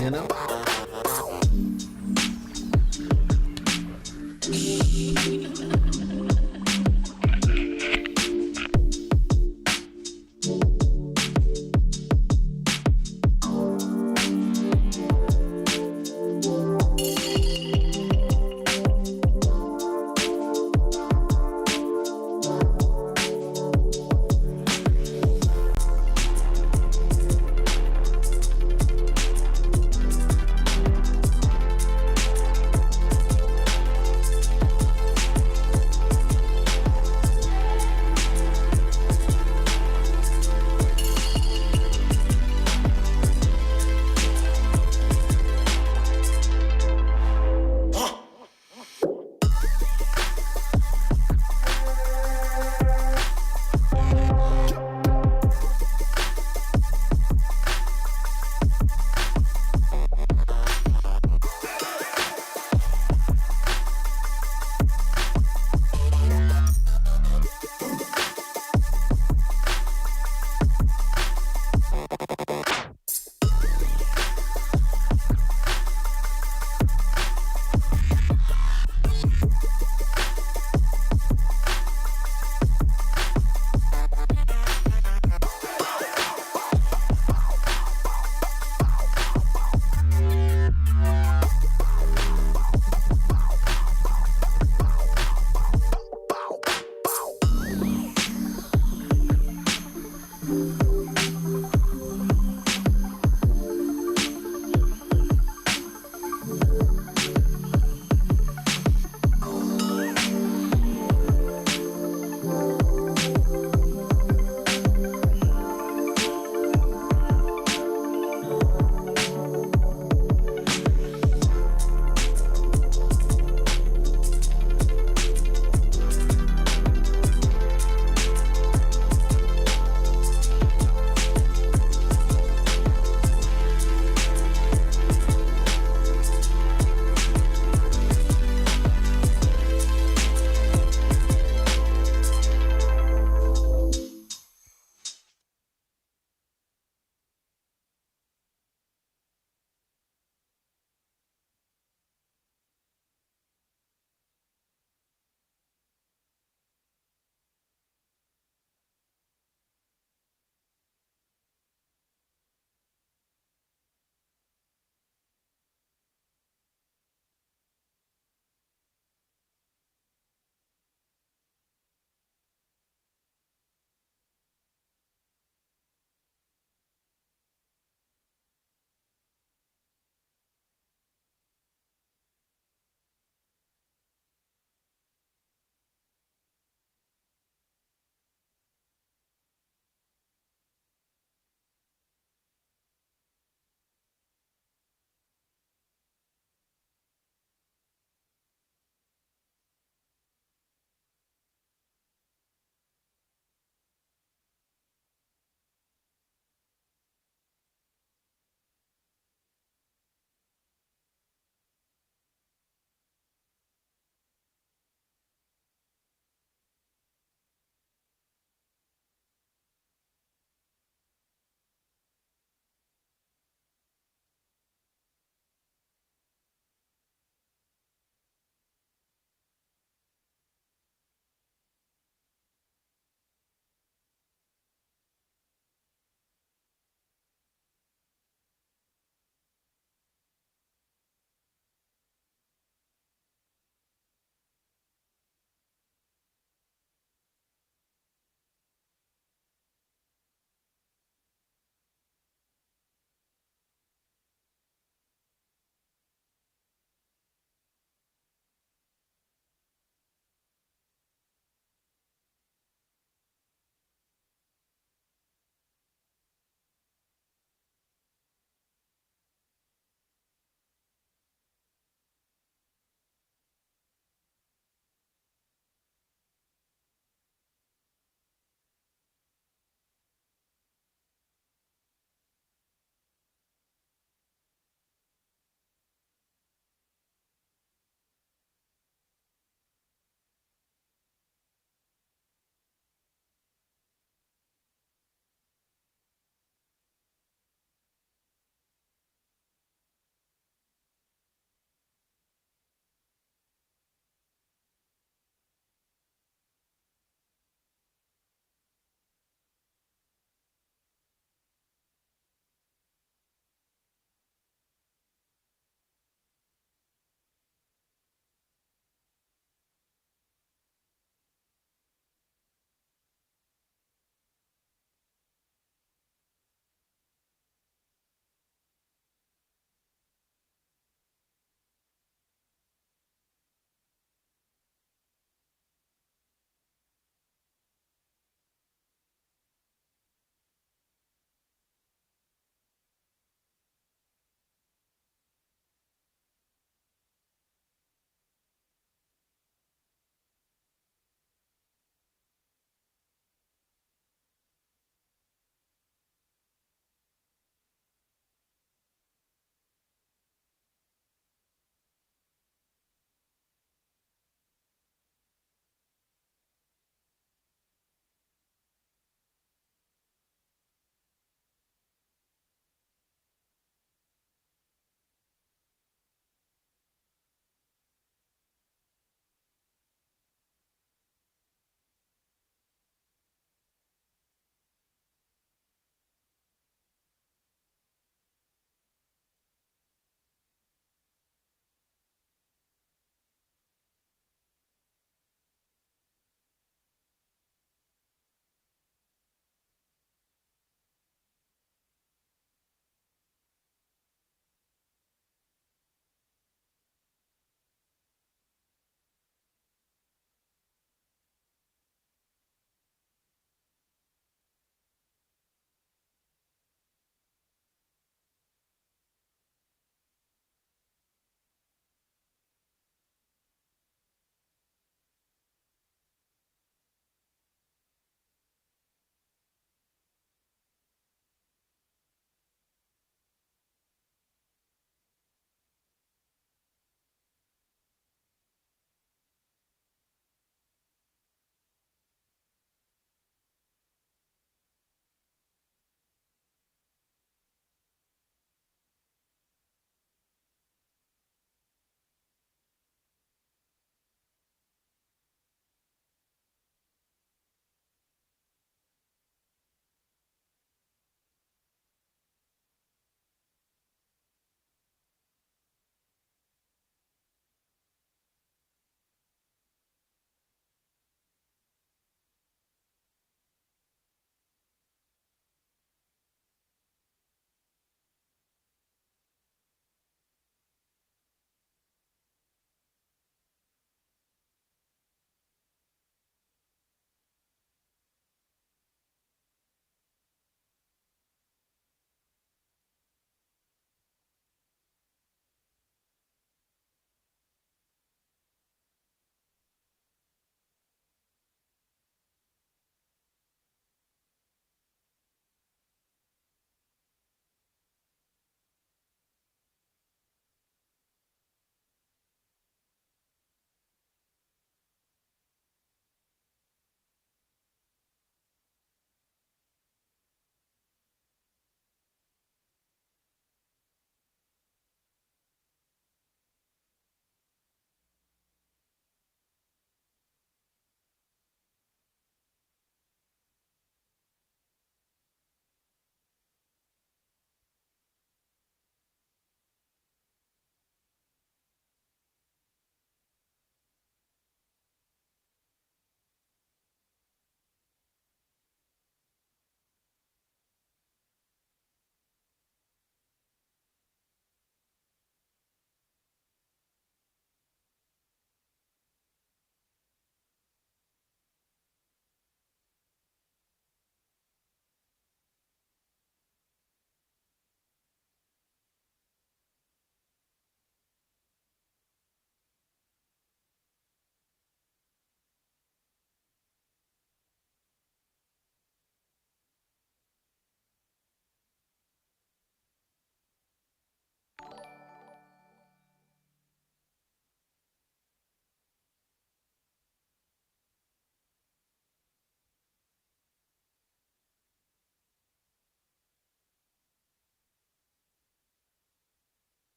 you know?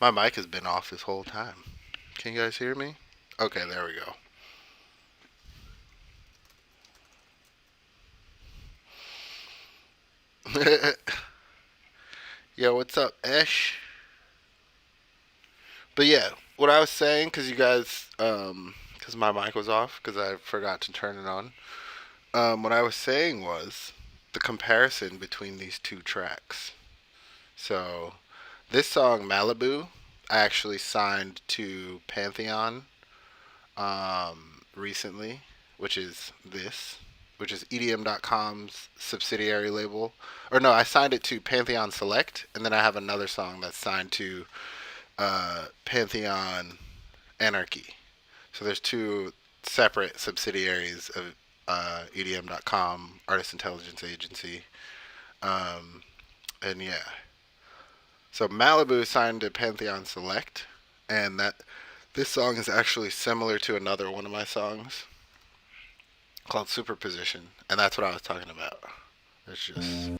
My mic has been off this whole time. Can you guys hear me? Okay, there we go. Yo, what's up, Esh? But yeah, what I was saying, because you guys, because my mic was off, because I forgot to turn it on. What I was saying was the comparison between these two tracks. So, this song, Malibu, I actually signed to Pantheon recently, which is this, which is EDM.com's subsidiary label. Or no, I signed it to Pantheon Select, and then I have another song that's signed to Pantheon Anarchy. So there's two separate subsidiaries of EDM.com, Artist Intelligence Agency. Um, and yeah, so Malibu signed to Pantheon Select, and that this song is actually similar to another one of my songs called Superposition, and that's what I was talking about. It's just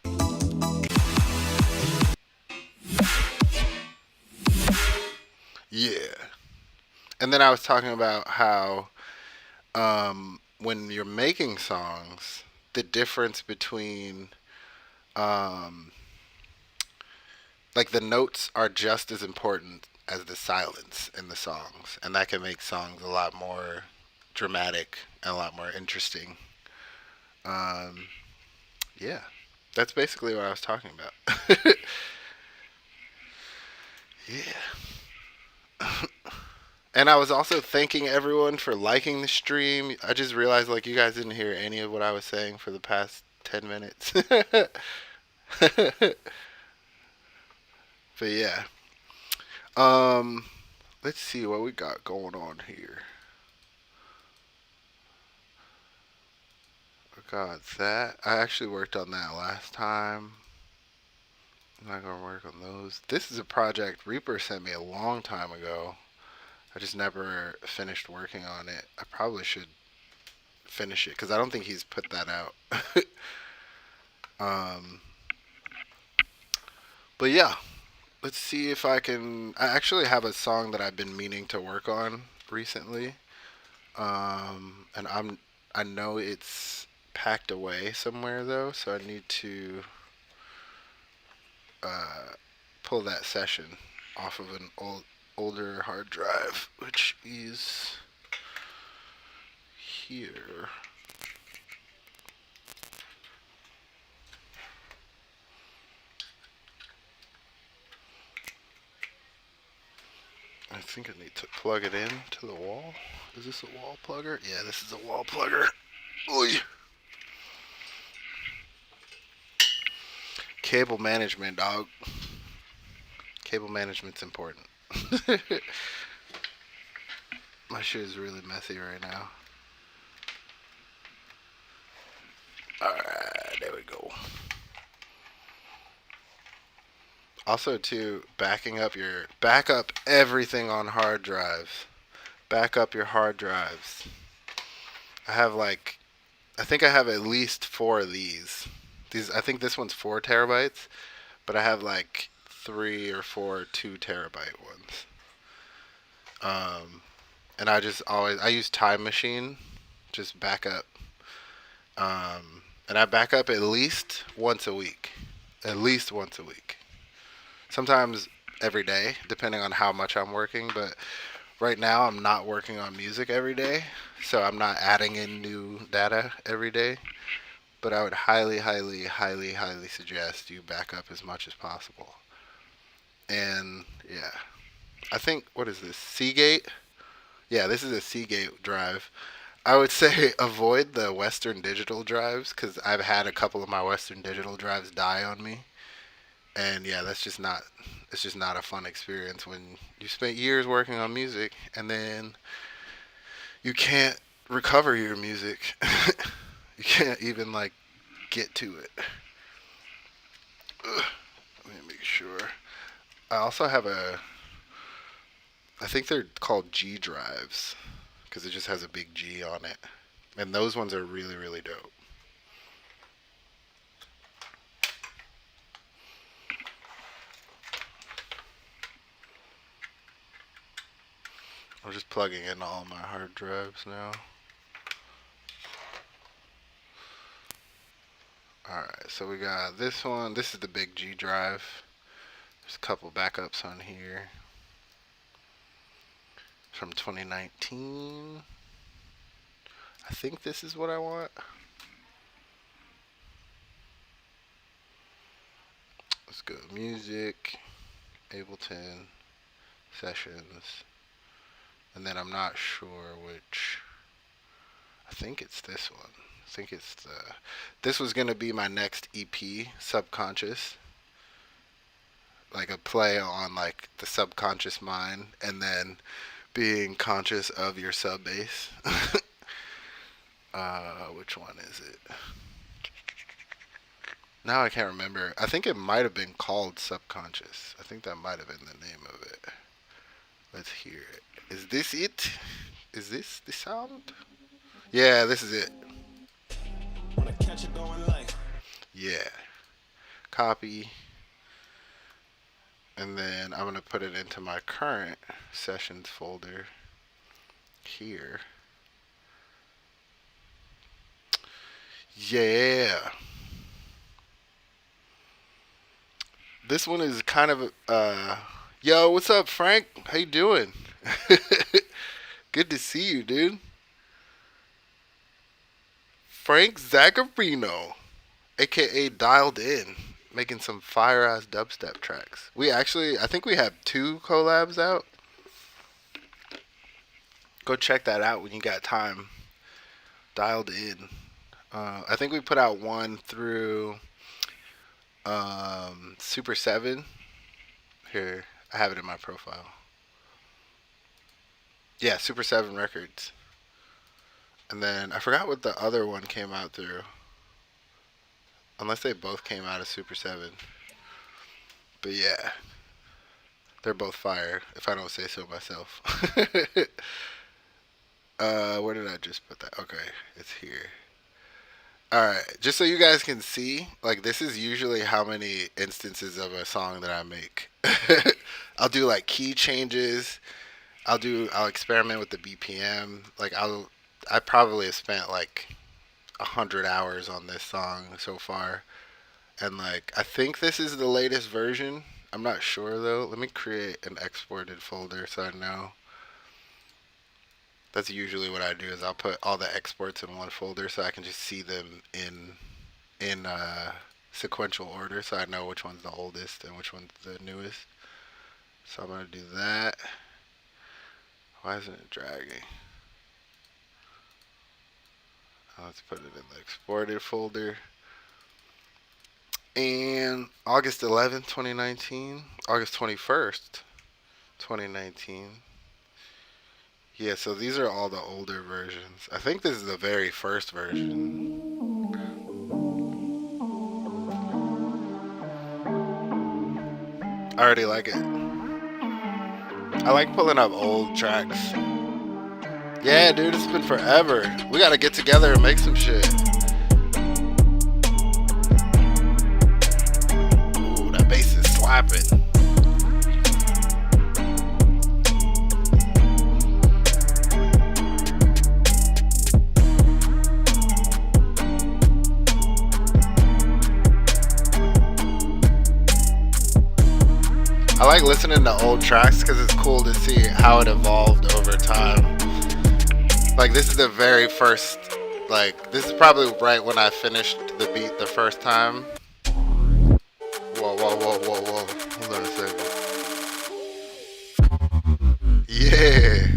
yeah. And then I was talking about how when you're making songs, the difference between um, like the notes are just as important as the silence in the songs, and that can make songs a lot more dramatic and a lot more interesting. Um, yeah, that's basically what I was talking about. Yeah. And I was also thanking everyone for liking the stream. I just realized like you guys didn't hear any of what I was saying for the past 10 minutes. But yeah. Um let's see what we got going on here. I got that. I actually worked on that last time. I'm not gonna work on those. This is a project Reaper sent me a long time ago. I just never finished working on it. I probably should finish it because I don't think he's put that out. um, but yeah, let's see if I can. I actually have a song that I've been meaning to work on recently, and I know it's packed away somewhere though, so I need to uh, pull that session off of an older hard drive, which is here. I think I need to plug it in to the wall. Is this a wall plugger? Yeah, this is a wall plugger. Oy. Cable management, dog. Cable management's important. My shit is really messy right now. Alright, there we go. Also, too, back up everything on hard drives. Back up your hard drives. I have like, I think I have at least four of these. I think this one's 4 terabytes, but I have like three or four 2 terabyte ones. Um, and I use Time Machine, just back up. And I back up at least once a week, at least once a week. Sometimes every day, depending on how much I'm working. But right now, I'm not working on music every day, so I'm not adding in new data every day. But I would highly, highly, highly, highly suggest you back up as much as possible. And yeah, I think what is this Seagate? Yeah, this is a Seagate drive. I would say avoid the Western Digital drives because I've had a couple of my Western Digital drives die on me, and yeah, that's just not. It's just not a fun experience when you spent years working on music and then you can't recover your music. You can't even like get to it. Ugh, let me make sure. I also have a. I think they're called G drives because it just has a big G on it, and those ones are really really dope. I'm just plugging in all my hard drives now. Alright, so we got this one. This is the big G drive. There's a couple backups on here from 2019. I think this is what I want. Let's go music, Ableton, sessions, and then I'm not sure which. I think it's this one. I think it's the. This was gonna be my next EP, Subconscious, like a play on like the subconscious mind, and then being conscious of your sub bass. Which one is it? Now I can't remember. I think it might have been called Subconscious. I think that might have been the name of it. Let's hear it. Is this it? Is this the sound? Yeah, this is it. Yeah. Copy. And then I'm going to put it into my current sessions folder here. Yeah. This one is kind of yo, what's up, Frank? How you doing? Good to see you, dude. Frank Zaccarino, aka Dialed In, making some fire ass dubstep tracks. We actually, I think we have 2 collabs out. Go check that out when you got time. Dialed In. I think we put out one through Super 7. Here, I have it in my profile. Yeah, Super 7 Records. And then I forgot what the other one came out through. Unless they both came out of Super 7. But yeah, they're both fire, if I don't say so myself. Where did I just put that? Okay, it's here. Alright, just so you guys can see, like, this is usually how many instances of a song that I make. I'll do, like, key changes. I'll experiment with the BPM. Like, I probably have spent, like, 100 hours on this song so far. And, like, I think this is the latest version. I'm not sure, though. Let me create an exported folder so I know. That's usually what I do is I'll put all the exports in one folder so I can just see them in sequential order so I know which one's the oldest and which one's the newest. So I'm gonna do that. Why isn't it dragging? Let's put it in the exported folder. And August 11th, 2019. August 21st, 2019. Yeah, so these are all the older versions. I think this is the very first version. I already like it. I like pulling up old tracks. Yeah, dude, it's been forever. We gotta get together and make some shit. Ooh, that bass is slapping. I like listening to old tracks because it's cool to see how it evolved over time. Like, this is the very first, like, this is probably right when I finished the beat the first time. Whoa, whoa, whoa, whoa, whoa. Hold on a second. Yeah.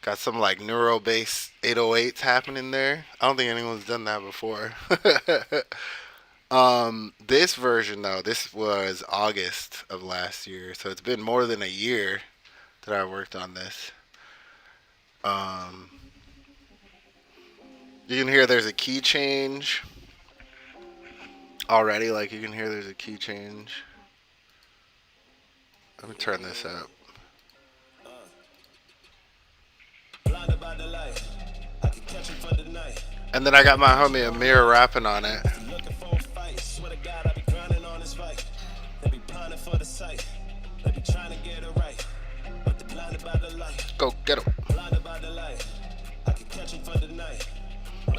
Got some like neuro bass 808s happening there. I don't think anyone's done that before. This version though, this was August of last year, so it's been more than a year that I worked on this. Um, you can hear there's a key change already. Like you can hear there's a key change. Let me turn this up. And then I got my homie Amir rapping on it. Go get him.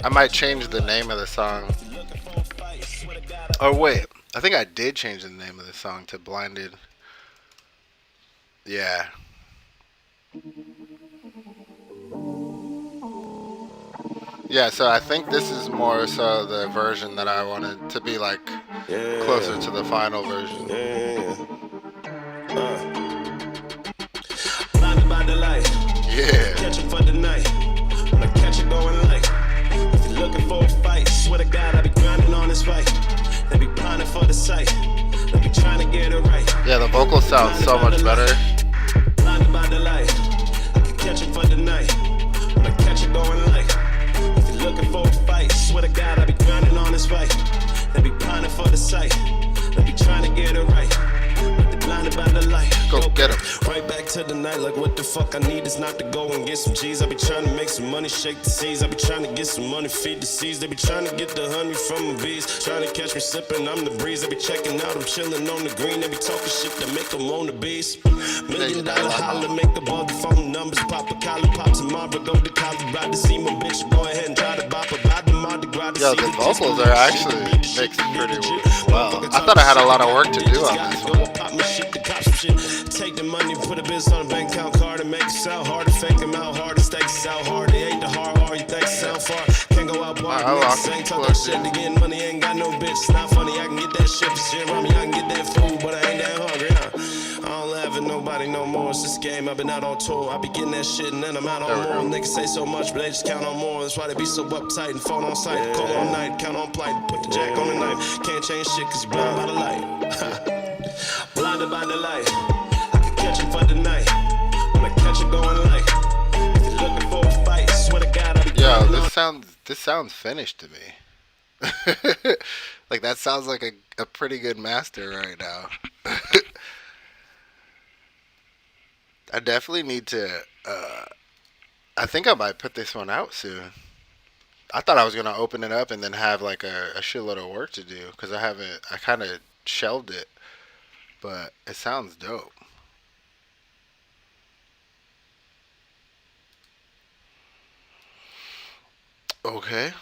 I might change the name of the song. Oh wait, I think I did change the name of the song to Blinded. Yeah. Yeah, so I think this is more so the version that I wanted to be like closer to the final version. Blinded by the light. Yeah. Catch him for the night. When I catch it going like. If you're looking for a fight, swear to God, I be grinding on this fight. They be pining for the sight. They be trying to get it right. Yeah, the vocals sound so much better. Blinded by the light. I can catch him for the night. When I catch it going like. If you're looking for a fight, swear to God, I be grinding on this fight. They be pining for the sight. They be trying to get it right. Blinded by the light. Go get him. Right back to the night, like what the fuck I need is not to go and get some G's. I be trying to make some money, shake the seas. I be trying to get some money, feed the seas. They be trying to get the honey from the bees. Trying to catch me slipping, I'm the breeze. I be checking out, I'm chilling on the green. They be talking shit that make them on the beast. $1,000,000 holler, make above the phone numbers. Pop a collar, pop tomorrow, go to college, ride to see my bitch. Go ahead and try to bop a buy the Mardi Gras. Yo, the vocals are actually mixed pretty well. I thought I had a lot of work to do on this one. Take the money, put a business on a bank account card and make it sound hard to fake them out hard. The stakes out hard. They ain't the hard R. You think it sound far? Can't go out party. Niggas ain't talk that shit to get money. Ain't got no bitch. It's not funny. I can get that shit for shit around me. I can get that food, but I ain't that hungry. I don't laugh at nobody no more. It's this game. I've been out on tour. I be getting that shit and then I'm out on more. Niggas say so much, but they just count on more. That's why they be so uptight and phone on sight. Call all night, count on plight. Put the jack on the knife. Can't change shit cause you're blind by the light. Blinded by the light. Catch him for the night. When I catch it going like. If you're looking for a fight, swear to God I be. Yo, this sounds finished to me. Like that sounds like a pretty good master right now. I definitely need to I think I might put this one out soon. I thought I was gonna open it up and then have like a shitload of work to do because I kind of shelved it, but it sounds dope. Okay.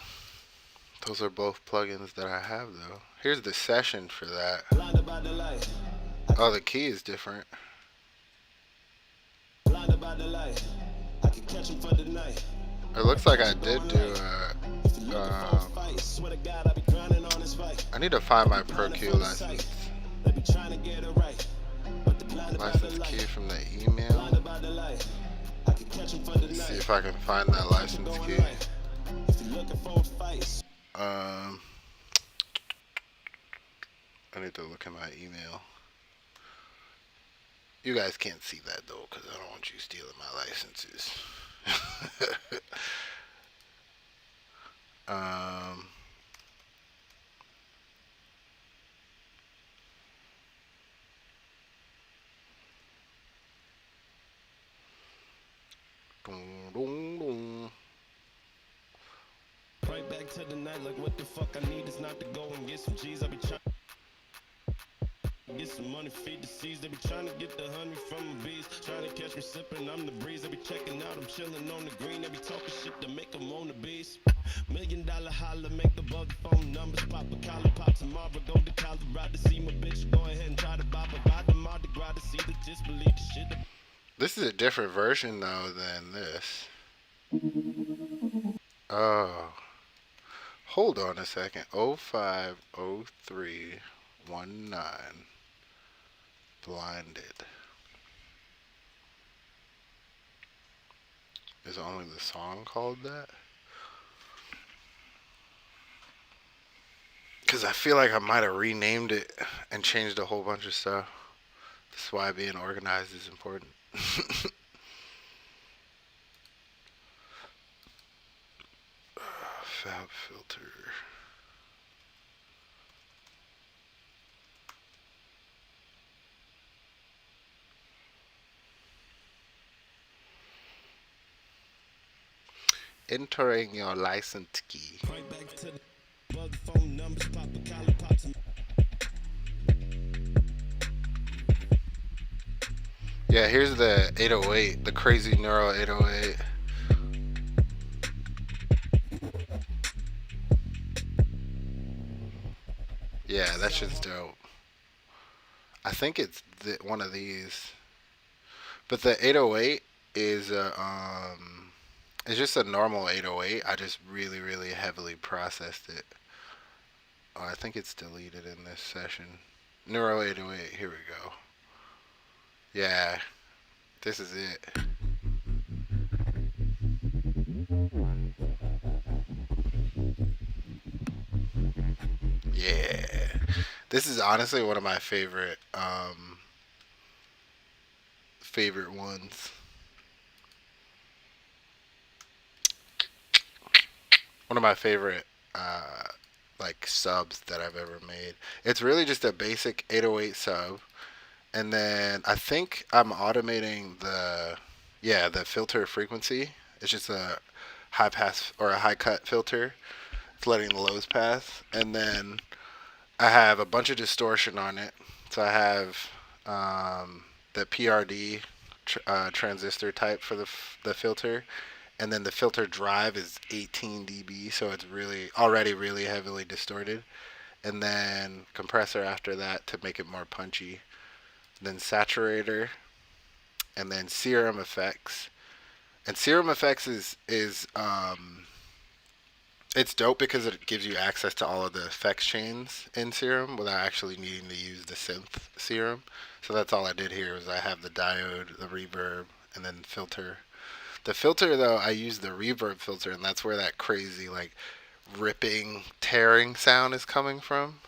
Those are both plugins that I have though. Here's the session for that. Oh, the key is different. It looks like I did do I need to find my Pro Q license. License key from the email. Let's see if I can find that license key. I need to look at my email. You guys can't see that though, because I don't want you stealing my licenses. um, Right back to the night, like what the fuck I need is not to go and get some G's. I be trying to get some money, feed the seas. They be trying to get the honey from the bees. Trying to catch me slipping, I'm the breeze. They be checking out, I'm chilling on the green. They be talking shit to make them on the beast. $1,000,000 holler, make above the phone numbers. Pop a collar, pop tomorrow, go to college, ride to see my bitch. Go ahead and try to bop a buy the Mardi Gras to see the disbelief the shit. This is a different version though than this. Oh. Hold on a second. 050319 Blinded. Is only the song called that? Because I feel like I might have renamed it and changed a whole bunch of stuff. That's why being organized is important. Fab filter. Entering your license key. Yeah, here's the 808, the crazy neural 808. Yeah, that shit's dope. I think it's one of these. But the 808 is it's just a normal 808. I just really really heavily processed it. Oh, I think it's deleted in this session. Neuro 808. Here we go. Yeah, this is it. Yeah. This is honestly one of my favorite ones. One of my favorite uh like subs that I've ever made. It's really just a basic 808 sub, and then I think I'm automating the filter frequency. It's just a high pass or a high cut filter. It's letting the lows pass, and then I have a bunch of distortion on it. So I have the PRD transistor type for the filter, and then the filter drive is 18 dB, so it's really already really heavily distorted. And then compressor after that to make it more punchy. Then saturator, and then serum effects. And serum effects is it's dope because it gives you access to all of the effects chains in Serum without actually needing to use the synth Serum. So that's all I did here was I have the diode, the reverb, and then filter. The filter though, I use the reverb filter, and that's where that crazy like ripping, tearing sound is coming from.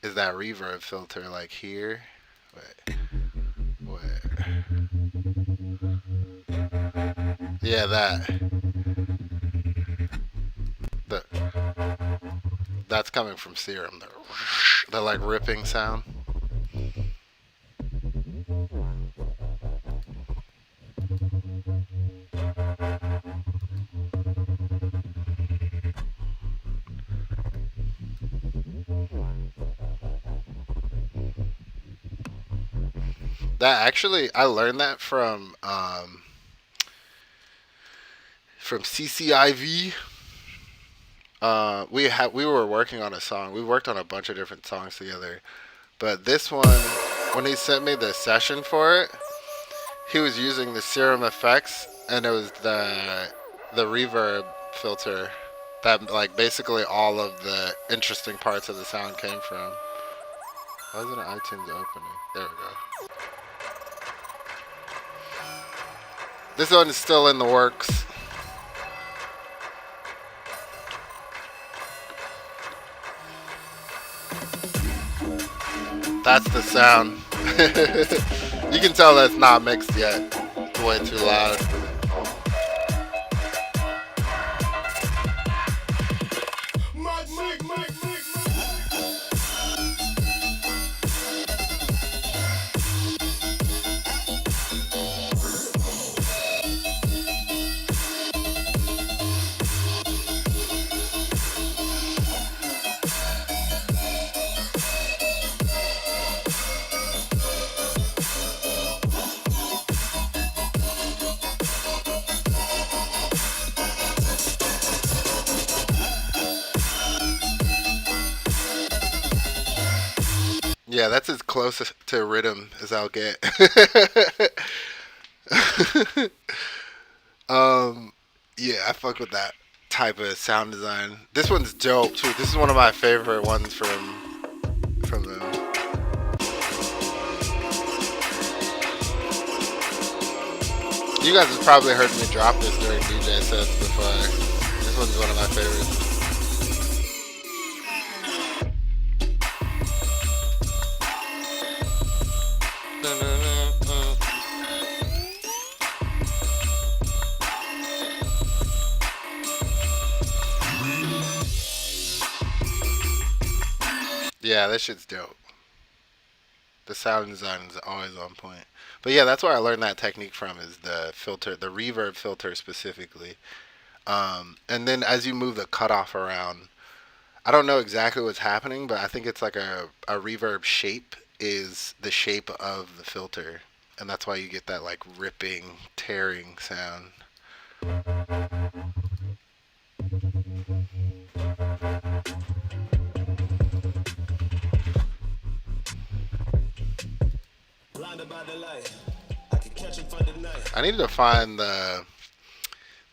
Is that reverb filter like here? Wait, wait. Yeah, that. The, that's coming from Serum. The like ripping sound. That actually, I learned that from CCIV. We were working on a song. We worked on a bunch of different songs together, but this one, when he sent me the session for it, he was using the Serum effects, and it was the reverb filter that like basically all of the interesting parts of the sound came from. Why isn't iTunes opening? There we go. This one is still in the works. That's the sound. You can tell that's not mixed yet. It's way too loud. Yeah, that's as close to rhythm as I'll get. um, yeah, I fuck with that type of sound design. This one's dope too. This is one of my favorite ones from them. You guys have probably heard me drop this during DJ sets before. This one's one of my favorites. Yeah, that shit's dope. The sound design is always on point. But yeah, that's where I learned that technique from is the filter, the reverb filter specifically. And then as you move the cutoff around, I don't know exactly what's happening, but I think it's like a reverb shape is the shape of the filter, and that's why you get that like ripping, tearing sound. I needed to find the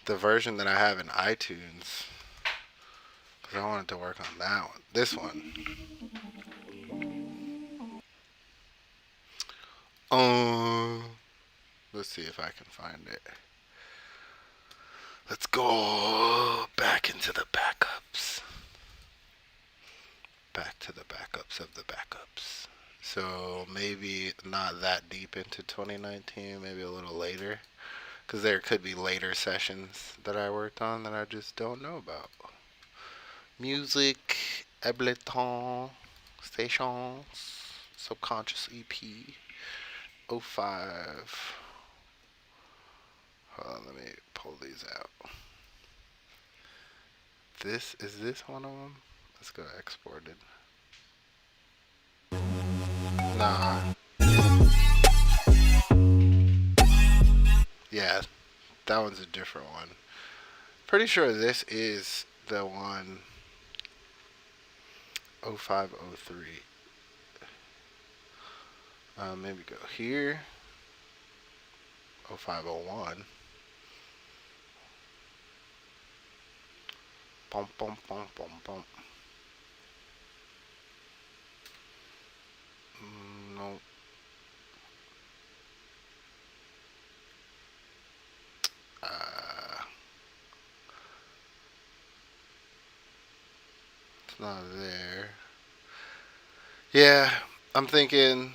version that I have in iTunes because I wanted to work on that one. This one. Um, let's see if I can find it. Let's go back into the backups. Back to the backups of the backups. So maybe not that deep into 2019, maybe a little later. Because there could be later sessions that I worked on that I just don't know about. Music, Ableton, Stations, Subconscious EP, '05. Hold on, let me pull these out. Is this one of them? Let's go exported. Nah. Yeah, that one's a different one. Pretty sure this is the one '05, '03. Maybe go here. '05, '01. Bum bum bum bum bum. No. Uh, it's not there. Yeah, I'm thinking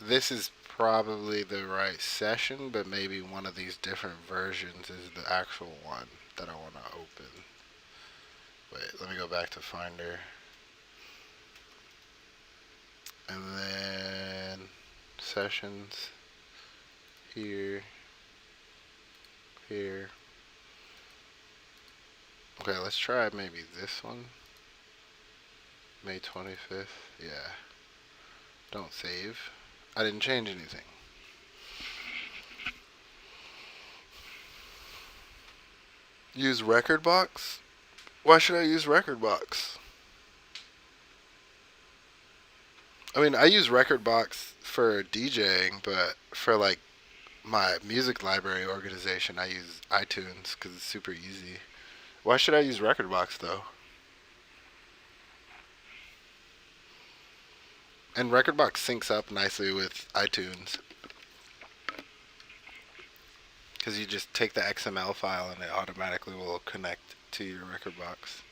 this is probably the right session, but maybe one of these different versions is the actual one that I want to open. Wait, let me go back to Finder. And then sessions here, here. Okay, let's try maybe this one. May 25th. Yeah. Don't save. I didn't change anything. Use record box? Why should I use record box? I mean, I use record box for DJing, but for like my music library organization, I use iTunes because it's super easy. Why should I use record box though? And record box syncs up nicely with iTunes because you just take the XML file and it automatically will connect to your record box.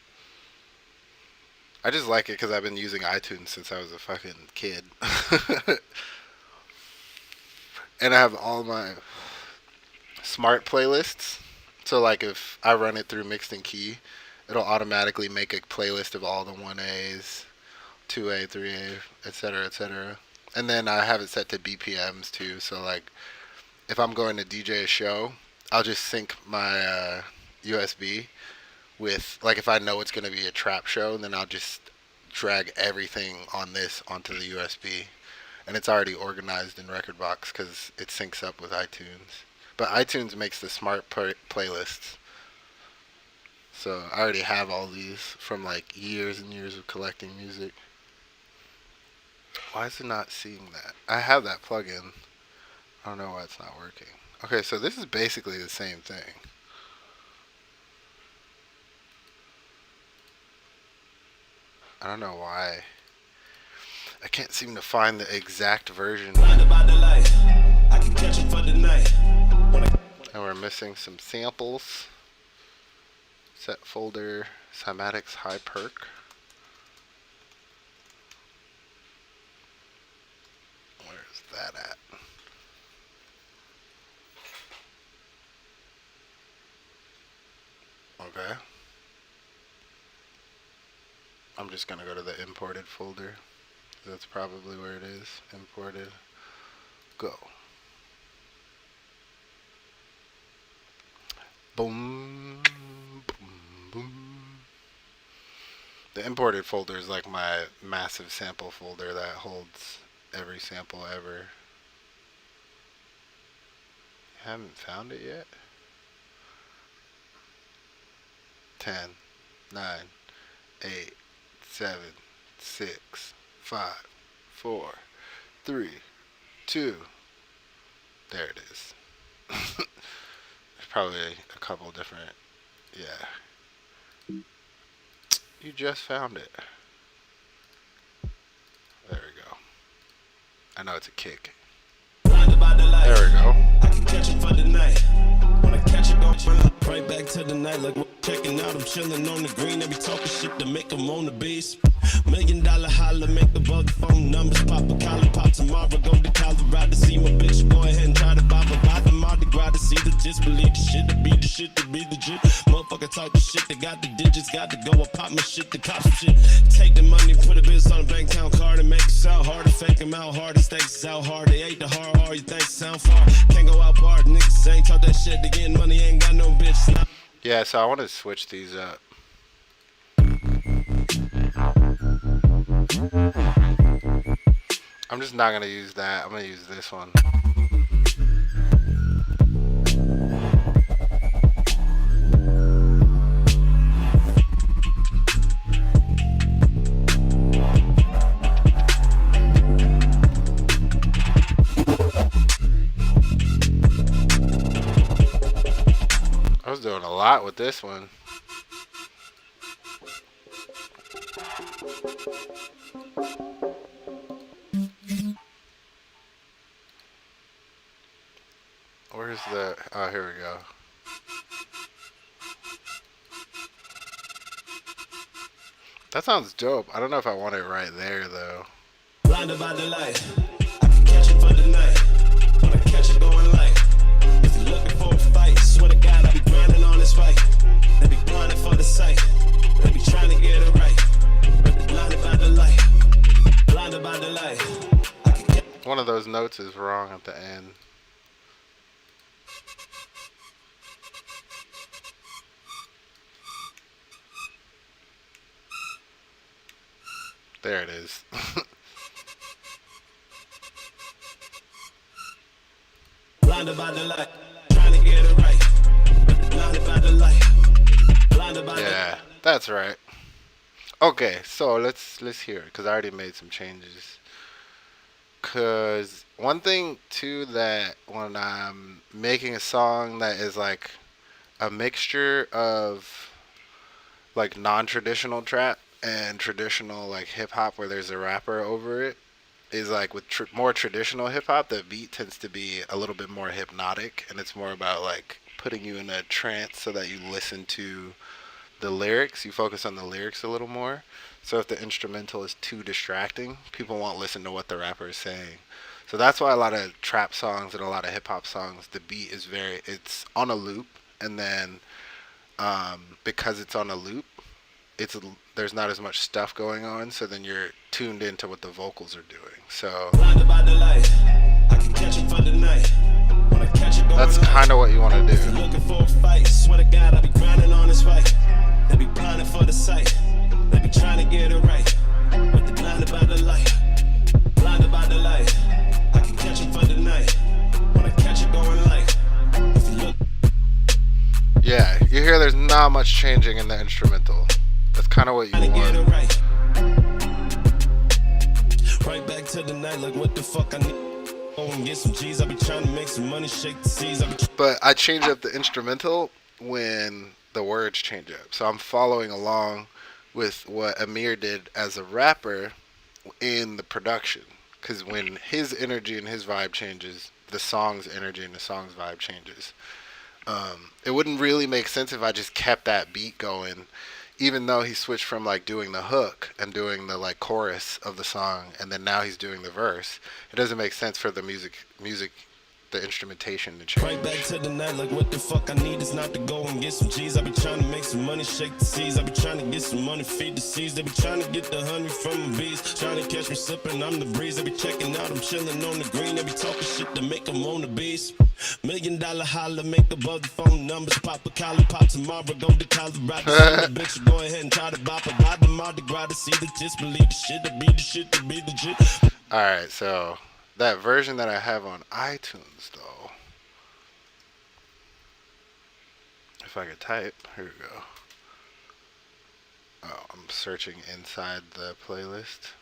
I just like it because I've been using iTunes since I was a fucking kid. And I have all my smart playlists. So like if I run it through Mixed and Key, it'll automatically make a playlist of all the 1As, 2A, 3A, etc., etc. And then I have it set to BPMs too. So like if I'm going to DJ a show, I'll just sync my USB with like if I know it's going to be a trap show, then I'll just drag everything on this onto the USB, and it's already organized in Record Box because it syncs up with iTunes. But iTunes makes the smart playlists, so I already have all these from like years and years of collecting music. Why is it not seeing that? I have that plugin. I don't know why it's not working. Okay, so this is basically the same thing. I don't know why. I can't seem to find the exact version. And we're missing some samples. Set folder, Cymatics High Perk. Where's that at? Okay. I'm just gonna go to the imported folder. That's probably where it is. Imported. Go. Boom. The imported folder is like my massive sample folder that holds every sample ever. Haven't found it yet? 10, 9, 8, 7, 6, 5, 4, 3, 2. There it is. There's probably a couple different. Yeah. You just found it. There we go. I know it's a kick. There we go. Right back to the night, like we're checking out. I'm chilling on the green. They be talking shit to make them on the beast. $1 million holler, make the phone numbers pop. A collar pop tomorrow. Go to Colorado to see my bitch. Go ahead and try to buy the Mardi Gras to see the just believe the shit to be the shit to be legit. Motherfucker talk the shit. They got the digits, got to go. I pop my shit, the cops shit. Take the money, put a biz on a bank account card and make it sound hard. To fake them out hard, the stakes is out hard. They ate the hard R. You think sound far? Can't go out bar. Niggas ain't talk that shit again. Money ain't got no bitch. Yeah, so I want to switch these up. I'm just not going to use that. I'm going to use this one. I was doing a lot with this one. Where's the... Oh, here we go. That sounds dope. I don't know if I want it right there, though. Blinded by the light, I can catch it for the night. When I catch it going light. If you're looking for a fight, swear to God, I be grinding on this fight. They be blinded for the sight. They be trying to get it right. But blinded by the light. Blinded by the light. One of those notes is wrong at the end. There it is. Blinded by the light, trying to get it right. Blinded by the light. Blinded by Yeah, that's right. Okay, so let's hear it because I already made some changes. Cause one thing too that when I'm making a song that is like a mixture of like non-traditional trap and traditional like hip hop where there's a rapper over it is like with more traditional hip hop, the beat tends to be a little bit more hypnotic and it's more about like putting you in a trance so that you listen to the lyrics, you focus on the lyrics a little more. So if the instrumental is too distracting, people won't listen to what the rapper is saying. So that's why a lot of trap songs and a lot of hip hop songs, the beat is it's on a loop, and then because it's on a loop, there's not as much stuff going on. So then you're tuned into what the vocals are doing. So that's kind of what you want to do. looking for a fight, swear to God, I be grinding on this fight. They be blinded for the sight. They be trying to get it right. But they blinded by the light. Blinded by the light. I can catch it for the night. When I catch it going light. If you look. Yeah, you hear there's not much changing in the instrumental. That's kind of what you want. Right back to the night, like what the fuck I need. Oh, and get some G's. I be trying to make some money, shake the seas. But I change up the instrumental when the words change up. So I'm following along with what Amir did as a rapper in the production. Because when his energy and his vibe changes, the song's energy and the song's vibe changes. It wouldn't really make sense if I just kept that beat going, even though he switched from like doing the hook and doing the like chorus of the song, and then now he's doing the verse. It doesn't make sense for the the instrumentation to Right back change. to the night, like what the fuck I need is not to go and get some G's. I be trying to make some money, shake the seas. I be trying to get some money, feed the seas. They be trying to get the honey from the bees. Trying to catch me slipping, I'm the breeze. I be checking out, I'm chilling on the green. They be talking shit to make them on the beast. $1 million holler, make above the phone numbers. Pop a collar, pop tomorrow, go to Colorado. See the bitch, go ahead and try to bop a buy the Mardi Gras to see the tits. Believe the shit, to be the shit, to be the shit. All right, so that version that I have on iTunes, though, if I could type, here we go. Oh, I'm searching inside the playlist.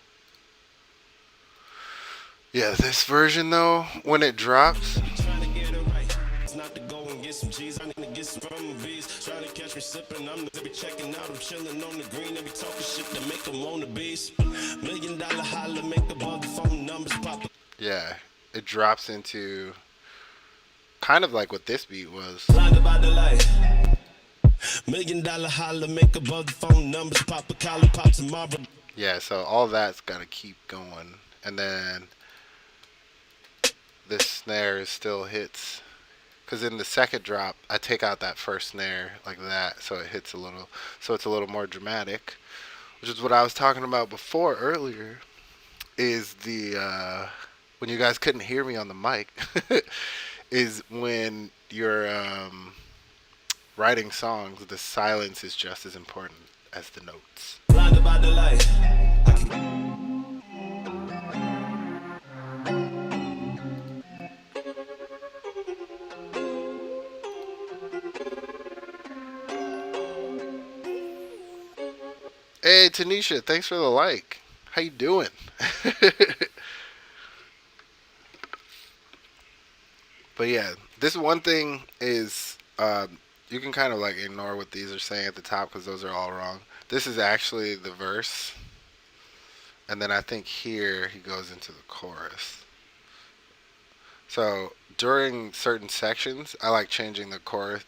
Yeah, this version though, when it drops, Trying to get it right. It's not to go and get some G's. I need to get some from the bees. Trying to catch me slipping. They be checking out. I'm chilling on the green. They be talking shit to make them on the beast. $1 million holler, make above the phone numbers pop. yeah, it drops into kind of like what this beat was. Blinded by the light. $1 million holler, make above the phone numbers pop. A collar pop tomorrow. Yeah, so all that's got to keep going. And then this snare still hits. Because in the second drop, I take out that first snare like that, so it hits a little, so it's a little more dramatic. Which is what I was talking about before earlier. Is the when you guys couldn't hear me on the mic, is when you're writing songs, the silence is just as important as the notes. Blinded by the light. Hey Tanisha, thanks for the like. How you doing? But yeah, this one thing is you can kind of like ignore what these are saying at the top because those are all wrong. This is actually the verse, and then I think here he goes into the chorus. So during certain sections, I like changing the chord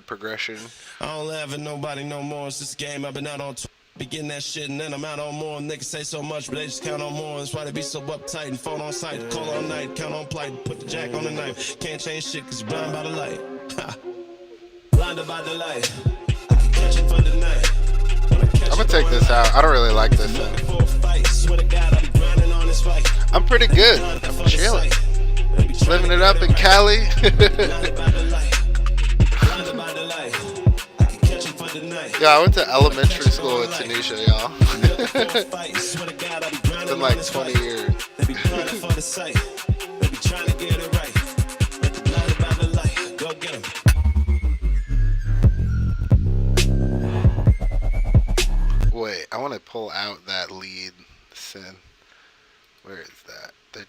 progression. I don't laugh at nobody no more. It's this game. I've been out on be getting that shit and then I'm out on more. Niggas say so much, but they just count on more. That's why they be so uptight and phone on sight. Call all night, count on plight, put the jack on the knife. Can't change shit cause you're blind by the light. Ha. Blinded by the light. I can catch it for the night. I'm gonna take this out. I don't really like this. I'm pretty good. I'm chilling. Living it up in Cali. Yeah, I went to elementary school in Tunisia, y'all. It's been like 20 years. Wait, I want to pull out that lead synth. Where is that? The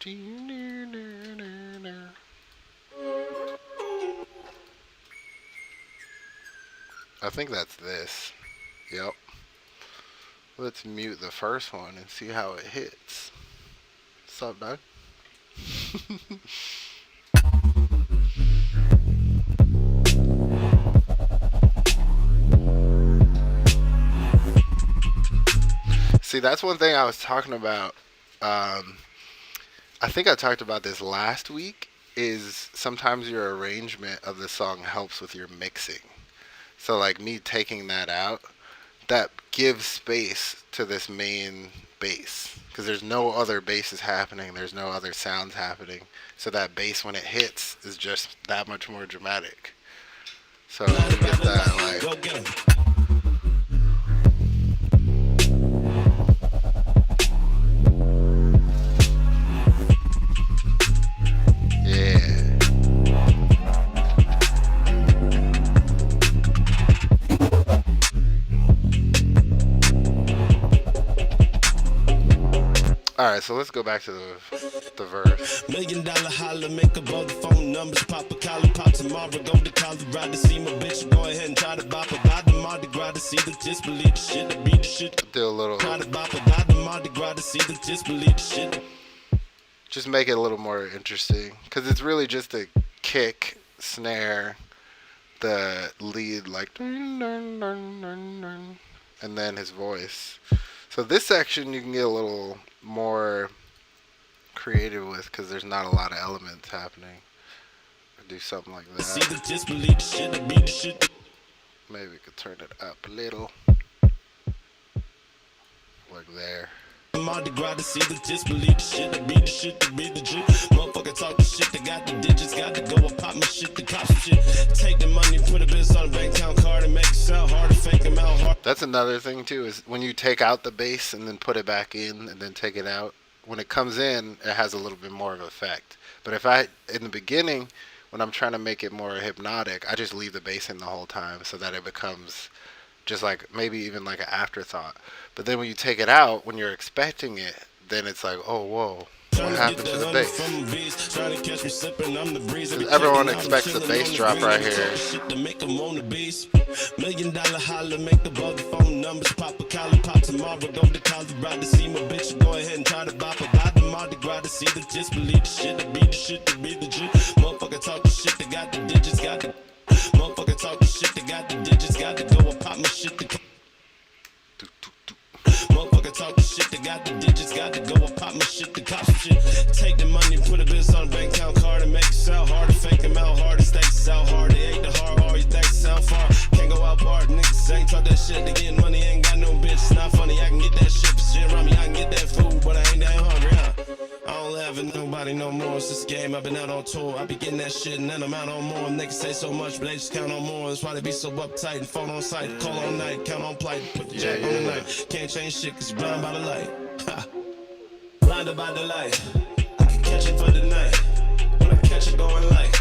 I think that's this. Yep. Let's mute the first one and see how it hits. What's up, dog? See, that's one thing I was talking about. I think I talked about this last week. Is sometimes your arrangement of the song helps with your mixing. So, like me taking that out, that gives space to this main bass because there's no other basses happening. There's no other sounds happening. So that bass, when it hits, is just that much more dramatic. So you get that like. Yeah. All right, so let's go back to the verse. $1 million holler, make above the phone numbers, pop a collar, pop tomorrow, go to Colorado to see my bitch, go ahead and try to bop a buy the Mardi Gras to see the disbelieve the shit, to be the shit. Do a little. Try to bop a buy the Mardi Gras to see the disbelieve the shit. Just make it a little more interesting because it's really just a kick, snare, the lead like, and then his voice. So this section you can get a little more creative with because there's not a lot of elements happening. do something like See that. the disbelief, the shit, the beat, the shit. Maybe we could turn it up a little, like there. Mardi Gras to see the disbelief, the shit, the beat, the shit, the beat, the shit. Motherfucker talk the shit, they got the digits, got to go and pop my shit, the cops shit. Take the money, put a business on a bank account card and make it sound hard to fake them out hard. That's another thing too, is when you take out the bass and then put it back in and then take it out, when it comes in, it has a little bit more of an effect. But if I, in the beginning, when I'm trying to make it more hypnotic, I just leave the bass in the whole time so that it becomes just like maybe even like an afterthought. But then when you take it out, when you're expecting it, then it's like, oh, whoa, what happened to the bass? Because everyone expects the bass drop right here. $1 million holler, make above the phone numbers, pop a collar, pop tomorrow, go to Colorado to see my bitch, go ahead and try to bop about the Mardi Gras to see the disbelief, the shit, the beat, the shit, the beat, the shit. Motherfucker talk the shit, they got the digits, got the. Motherfucker talk the shit, they got the digits, got to go and pop my shit. Motherfucker talk the shit, they got the digits, got to go and pop my shit, the cops shit. Take the money, put a business on a bank account card and make it sound hard to fake them out hard, to stay out hard. They ain't the hard, you think sound far. Can't go out bar, niggas ain't talk that shit, they getting money, ain't got no bitch. It's not funny, I can get that shit for shit around me, I can get that food, but I ain't that hungry, huh? I don't laugh at nobody no more. It's this game, I've been out on tour. I be getting that shit and then I'm out on more. Niggas say so much, but they just count on more. That's why they be so uptight and phone on sight. Call all night, count on plight, put the jack on the night. Can't change shit cause you're blind by the light. Ha. Blinded by the light. I can catch it for the night. When I catch it going light.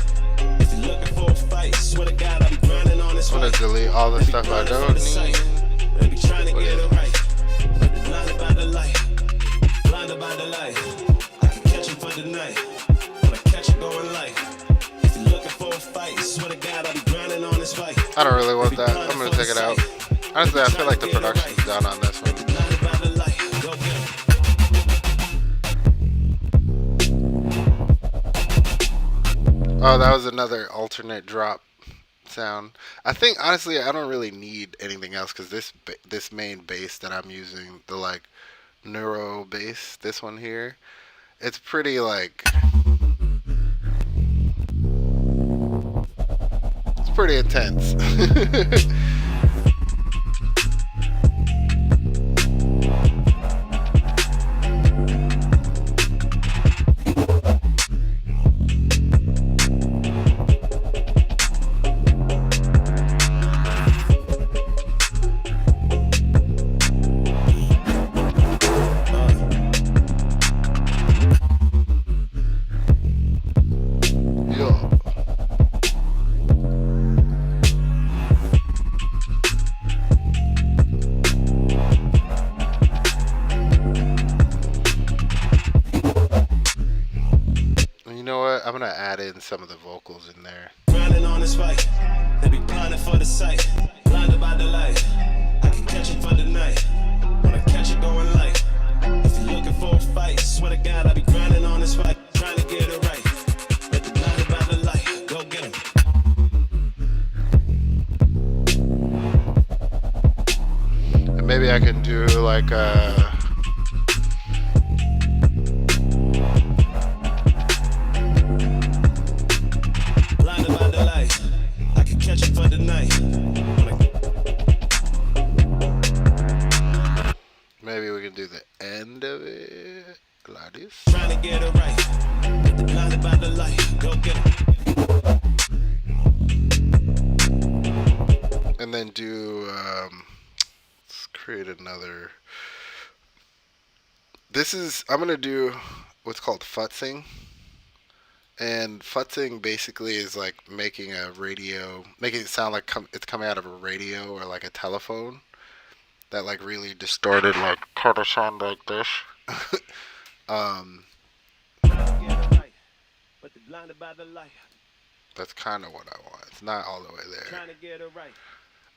If you're looking for a fight, swear to God, I be grinding on this I'm gonna fight. delete all the stuff I don't need. They be trying to get it right. But they're blinded by the light. Blinded by the light. For the night, when I catch it going light. If you're looking for a fight, swear to God, I'll be grinding on this fight. I don't really want that. I'm gonna take it out. Honestly, I feel like the production's done on this one. Oh, that was another alternate drop sound. I think honestly, I don't really need anything else because this main bass that I'm using, the like neuro bass, this one here. It's pretty like, it's pretty intense. I'm gonna add in some of the vocals in there. Grinding on this fight, they be blinded for the sight, blinded by the light. I can catch it for the night, when I catch it going light. If you're looking for a fight, swear to God, I be grinding on this fight, trying to get it right. Let the blinded by the light, go get 'em. And maybe I can do like a. Maybe we can do the end of it like this. Trying to get it right. Blinded by the light. Go get it. And then do let's create another. I'm gonna do what's called futzing. And futzing basically is like making it sound like it's coming out of a radio or like a telephone. That like really distorted, like kind of sound like this. That's kind of what I want. It's not all the way there.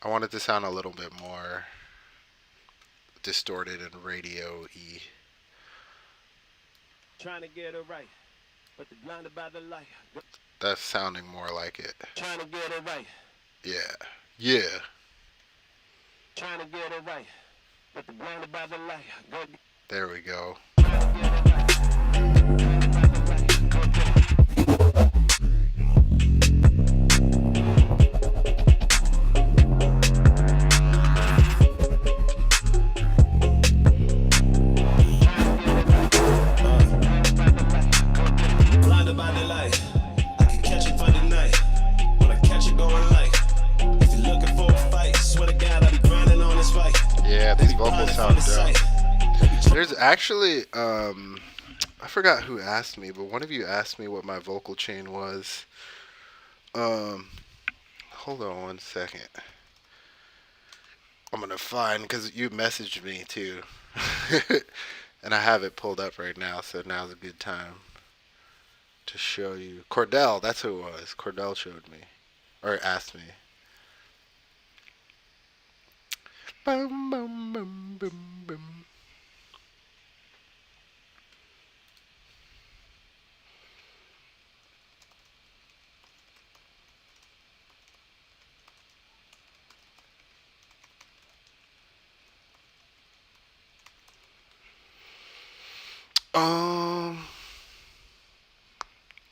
I want it to sound a little bit more distorted and radio-y. Trying to get it right, but they're blinded by the light. That's sounding more like it. Trying to get it right. Yeah. Yeah. Trying to get it right, but they're blinded by the light. Go. There we go. There's actually I forgot who asked me, but one of you asked me what my vocal chain was. Um, hold on one second. I'm gonna find because you messaged me too, and I have it pulled up right now. So now's a good time to show you. Cordell, that's who it was. Cordell showed me or asked me. Bum, bum, bum, bum, bum. Um.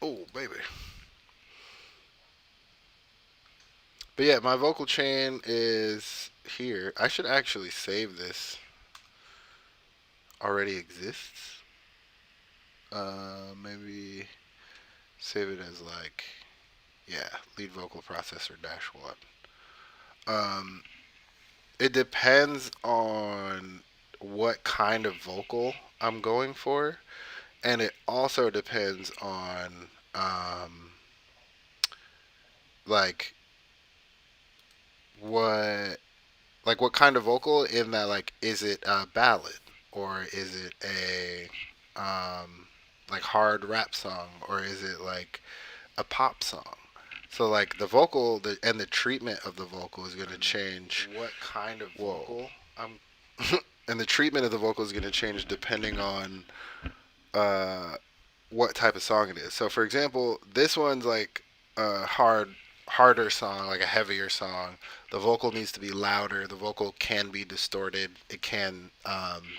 Oh, baby. But yeah, my vocal chain is here. I should actually save this. Already exists. Maybe save it as like, yeah, lead vocal processor dash one. Um, it depends on what kind of vocal I'm going for, and it also depends on like what what kind of vocal in that, like, is it a ballad or is it a like hard rap song or is it like a pop song. So like and the treatment of the vocal is going to change what kind of vocal I'm and the treatment of the vocal is going to change depending on uh what type of song it is. So for example, this one's like a harder song, like a heavier song. The vocal needs to be louder. The vocal can be distorted. It can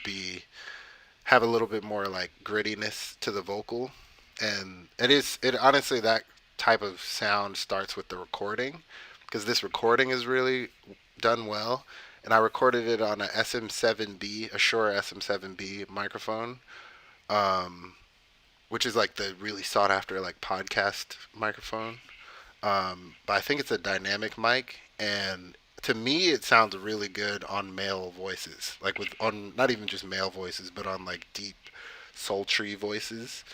be have a little bit more like grittiness to the vocal, and it honestly that type of sound starts with the recording because this recording is really done well, and I recorded it on a SM7B, a Shure SM7B microphone, um, which is like the really sought after like podcast microphone. But I think it's a dynamic mic, and to me, it sounds really good on male voices, like with on not even just male voices, but on like deep, sultry voices.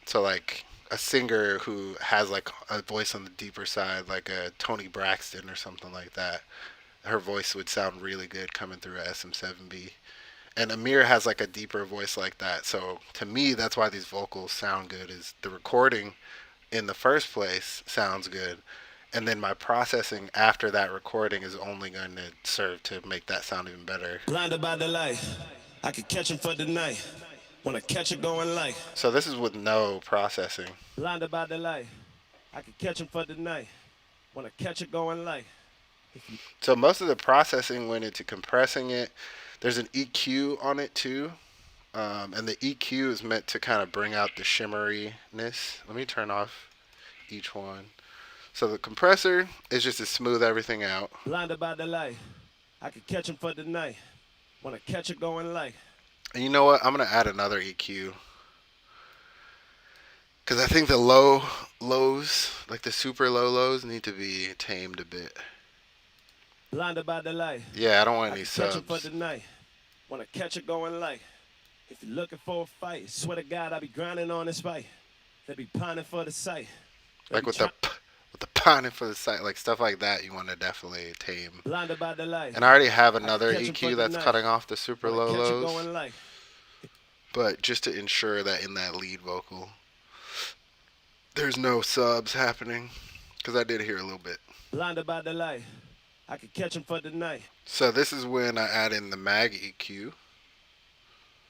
So like a singer who has like a voice on the deeper side, like a Tony Braxton or something like that, her voice would sound really good coming through a SM7B. And Amir has like a deeper voice like that. So to me, that's why these vocals sound good. Is the recording in the first place sounds good, and then my processing after that recording is only going to serve to make that sound even better. Blinded by the light, I could catch him for the night. Wanna catch it going like. So this is with no processing. Blinded by the light, I could catch him for the night. Wanna catch it going like. So most of the processing went into compressing it. There's an EQ on it too, and the EQ is meant to kind of bring out the shimmeriness. Let me turn off each one. So the compressor is just to smooth everything out. Blinded by the light, I could catch him for the night. Wanna catch it going like. And you know what? I'm gonna add another EQ because I think the lows, like the super low lows, need to be tamed a bit. Blinded by the light, Yeah, I don't want I any could catch him for subs. the night. Wanna catch it going like. If you're looking for a fight, swear to God, I be grinding on this fight. They be pining for the sight. They Like be with the pounding for the site, like stuff like that, you want to definitely tame. blinded by the light. And I already have I could another catch him for EQ the that's night. cutting off the super Wanna low catch it lows, going like. but just to ensure that in that lead vocal, there's no subs happening, because I did hear a little bit. Blinded by the light, I could catch him for the night. So this is when I add in the mag EQ,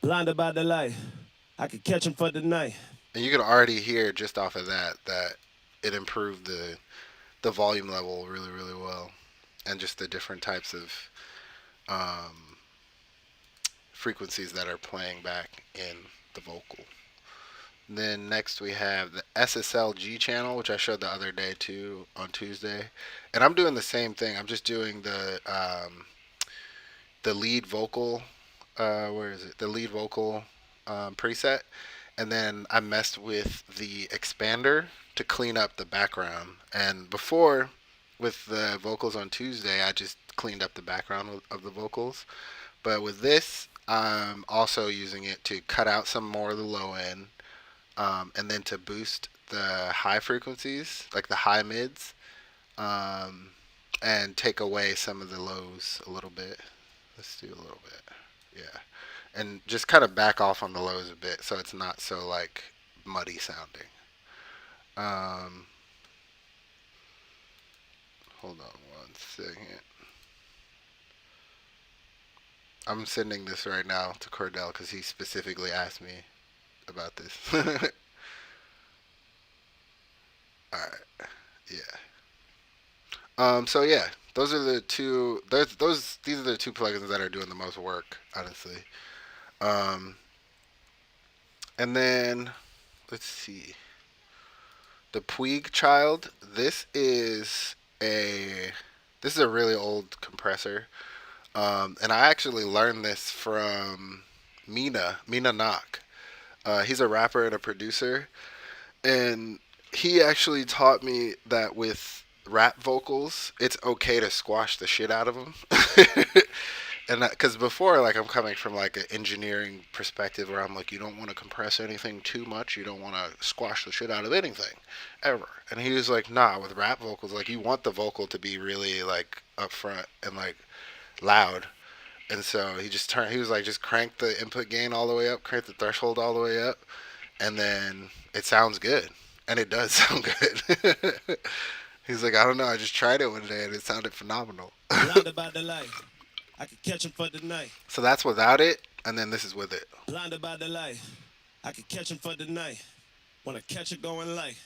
Blinded by the light, I could catch him for the night. and you can already hear just off of that it improved the volume level really really well, and just the different types of um, frequencies that are playing back in the vocal. Then next we have the SSLG channel, which I showed the other day too on Tuesday, and I'm doing the same thing. I'm just doing the lead vocal. Where is it? The lead vocal preset, and then I messed with the expander to clean up the background. And before, with the vocals on Tuesday, I just cleaned up the background of the vocals. But with this, I'm also using it to cut out some more of the low end, and then to boost the high frequencies, like the high mids, um, and take away some of the lows a little bit. Let's do a little bit. Yeah. And just kind of back off on the lows a bit so it's not so like muddy sounding. Um, hold on one second. I'm sending this right now to Cordell because he specifically asked me about this. All right. Yeah. So yeah, those are the two. Those these are the two plugins that are doing the most work, honestly. Um, and then let's see, the Puig Child. This is a really old compressor, and I actually learned this from Mina Knock. He's a rapper and a producer, and he actually taught me that with rap vocals, it's okay to squash the shit out of them. And because before, like, I'm coming from like an engineering perspective where I'm like, you don't want to compress anything too much, you don't want to squash the shit out of anything ever. And he was like, nah, with rap vocals, like, you want the vocal to be really like upfront and like loud. And so he was like, just crank the input gain all the way up, crank the threshold all the way up, and then it sounds good. And it does sound good. He's like, I don't know, I just tried it one day and it sounded phenomenal. Blind about the light. I could catch him for the night. So that's without it, and then this is with it. Blinded by the light. I could catch him for the night. Wanna catch it going light.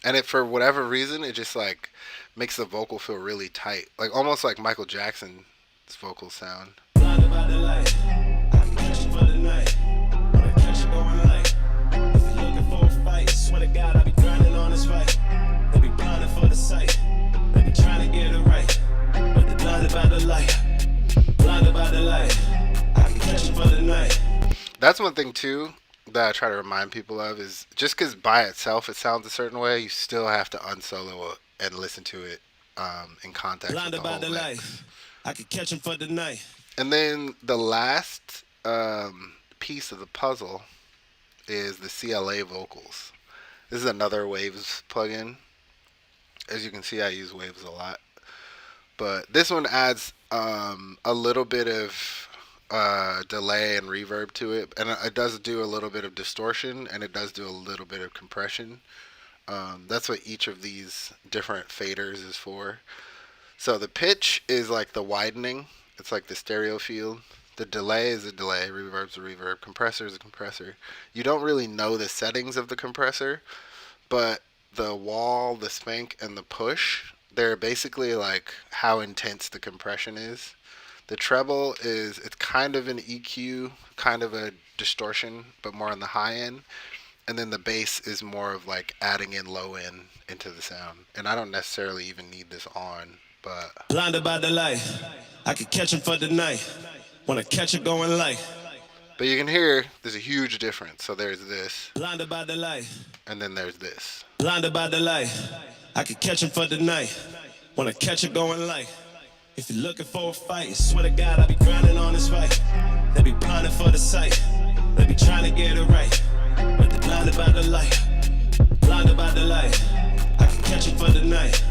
And it, for whatever reason, it just like makes the vocal feel really tight, like almost like Michael Jackson's vocal sound. Blinded by the light. I could catch him for the night. Wanna catch it going light. If you're looking for a fight, swear to God, I be grinding on this fight. They be blinded for the sight. They be trying to get it right. But they blinded by the light. Blinded by the light. I can catch him for the night. That's one thing too that I try to remind people of is just because by itself it sounds a certain way, you still have to unsolo it and listen to it in context with the Blinded by whole the mix. light. I can catch him for the night. And then the last piece of the puzzle is the CLA vocals. This is another Waves plugin. As you can see, I use Waves a lot. But this one adds a little bit of delay and reverb to it, and it does do a little bit of distortion, and it does do a little bit of compression. That's what each of these different faders is for. So the pitch is like the widening. It's like the stereo field. The delay is a delay. Reverb's a reverb. Compressor is a compressor. You don't really know the settings of the compressor, but the wall, the spank, and the push, they're basically like how intense the compression is. The treble is, it's kind of an EQ, kind of a distortion, but more on the high end. And then the bass is more of like adding in low end into the sound. And I don't necessarily even need this on, but Blinded by the light. I can catch him for the night. Wanna catch it going light. you can hear there's a huge difference. So there's this, Blinded by the light. and then there's this. Blinded by the light. I can catch him for the night. Wanna catch it going light. If you're looking for a fight, swear to God, I be grinding on this fight. They be blinded for the sight. They be trying to get it right. But they blinded by the light. Blinded by the light. I can catch him for the night.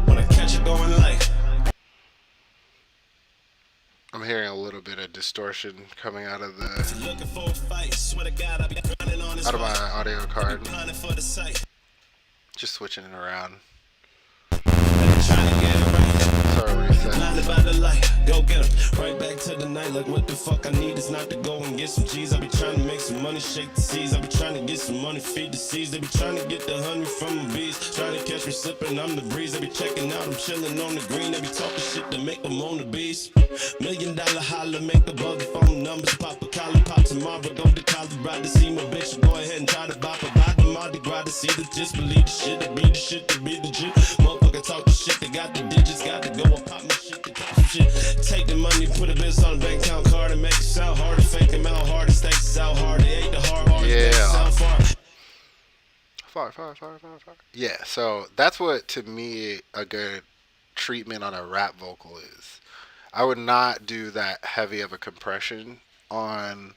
Wanna catch it going light. I'm hearing a little bit of distortion coming out of If you're looking for a fight, swear to God, I be grinding on this out of my fight. audio They be card. blinded for the sight. Just switching it around. They be trying to get it right. Sorry, reset. Blinded by the light, go get 'em. Right back to the night, like what the fuck I need is not to go and get some G's. I be trying to make some money, shake the seas. I be trying to get some money, feed the seas. They be trying to get the honey from the bees. Trying to catch me slipping, I'm the breeze. They be checking out, I'm chilling on the green. They be talking shit to make them on the beast. $1 million holler, make above the phone numbers. Pop a collar, pop tomorrow, go to college, ride to see my bitch. Go ahead and try to bop a bop. Mardi Gras to see the disbelieve the shit, to be the shit, to be the shit. Motherfucker talk the shit, they got the digits, got to go and pop my shit, to pop some shit. Take the money, put a bitch on the bank account card and make it sound hard. To fake them out hard, the stakes is out hard. They ate the hard, Yeah. make it sound far. Fire. Yeah, so that's what to me a good treatment on a rap vocal is. I would not do that heavy of a compression on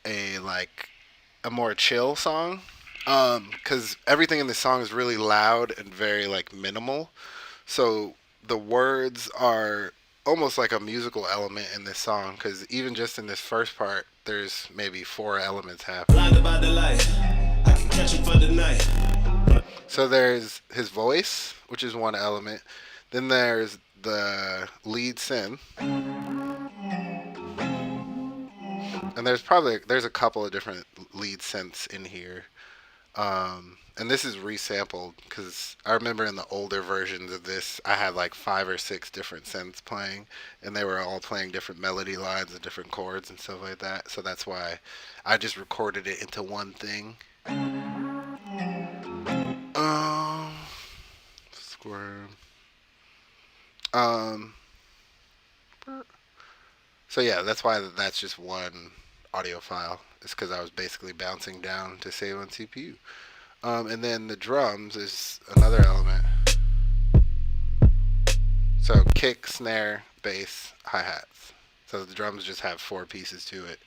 a like a more chill song. Because everything in this song is really loud and very like minimal. So the words are almost like a musical element in this song. Because even just in this first part, there's maybe four elements happening. Blinded by the light, I can catch him for the night. So there's his voice, which is one element. Then there's the lead synth, and there's a couple of different lead synths in here. And this is resampled because I remember in the older versions of this, I had like five or six different synths playing, and they were all playing different melody lines and different chords and stuff like that. So that's why I just recorded it into one thing. Um, Squirm. Um, so yeah, that's why that's just one audio file. It's because I was basically bouncing down to save on CPU. And then the drums is another element. So kick, snare, bass, hi hats. So the drums just have four pieces to it,